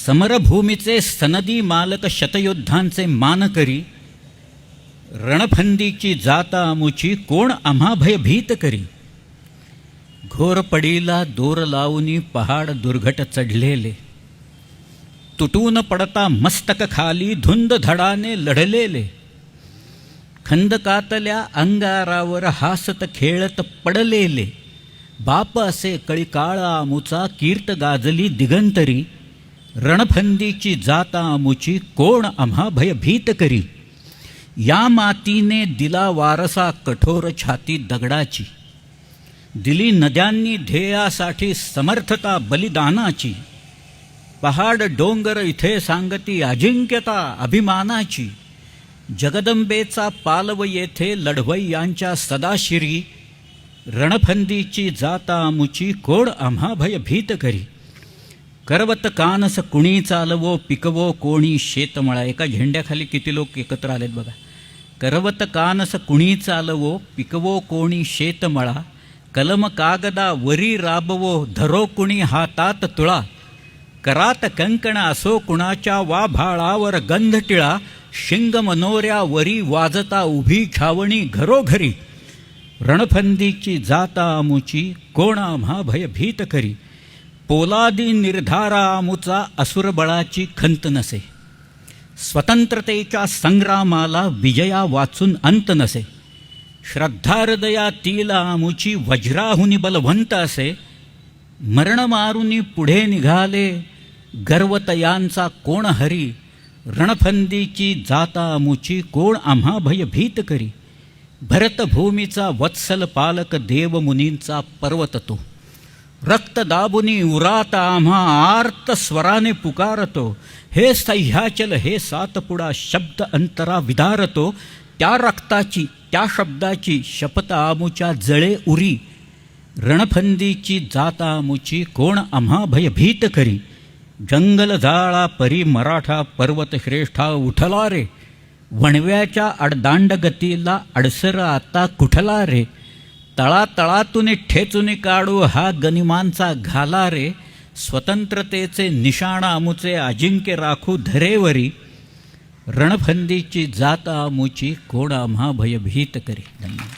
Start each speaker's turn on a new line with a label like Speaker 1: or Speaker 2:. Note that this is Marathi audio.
Speaker 1: समरभूमीचे सनदी मालक शतयुद्धांचे मान करी, रणफंदीची जाता आमुची कोण आम्हा भयभीत करी. घोर पडीला दोर लावूनी पहाड दुर्घट चढलेले, तुटून पडता मस्तक खाली धुंद धडाने लढलेले. खंदकातल्या अंगारावर हासत खेळत पडलेले, बाप असे कळीकाळ आमुचा कीर्त गाजली दिगंतरी. रणफंदीची जाता आमुची कोण आम्हा भयभीत करी. या मातीने दिला वारसा कठोर छाती दगडाची, दिली नद्यांनी ध्येयासाठी समर्थता बलिदानाची. पहाड डोंगर इथे सांगती अजिंक्यता अभिमानाची. जगदंबेचा पालव येथे लढवय्यांच्या सदाशिरी. रणफंदीची जाता आमुची कोण आम्हा भयभीत करी. करवत कानस कुणी चालवो पिकवो कोणी शेतमळा. एका झेंड्याखाली किती लोक एकत्र आलेत बघा. करवत कानस कुणी चालवो पिकवो कोणी शेतमळा. कलम कागदा वरी राबवो धरो कुणी हातात तुळा. करात कंकण असो कुणाच्या वा भाळावर गंध टिळा. शिंग मनोऱ्या वरी वाजता उभी छावणी घरोघरी. रणफंदीची जाता आमुची कोण आम्हा भयभीत करी. पोलादी निर्धारा आमुचा असुरबळाची खंत नसे. स्वतंत्रतेच्या संग्रामाला विजया वाचून अंत नसे. श्रद्धा हृदयातील आमुची वज्राहुनी बलवंत असे. मरण मारुनी पुढे निघाले गर्वतयांचा कोण हरी. रणफंदीची जाता आमुची कोण आम्हा भयभीत करी. भरतभूमीचा वत्सल पालक देवमुनींचा पर्वत तो. रक्त दाबुनी उरात आम्हा आर्त स्वराने पुकारतो. हे सह्याचल हे सातपुडा शब्द अंतरा विदारतो. त्या रक्ताची त्या शब्दाची शपथ आमुच्या जळे उरी. रणफंदीची जाता आमुची कोण आम्हा भयभीत करी. जंगल जाळा परी मराठा पर्वत श्रेष्ठा उठला रे. वणव्याच्या अडदांडगतीला अडसर आता कुठला रे. तळातळातून ठेचून काढू हा गनिमांचा घाला रे. स्वतंत्रतेचे निशाण आमुचे अजिंक्य राखू धरेवरी. रणफंदीची जाता आमुची कोण आम्हा भयभीत करी. धन्यवाद.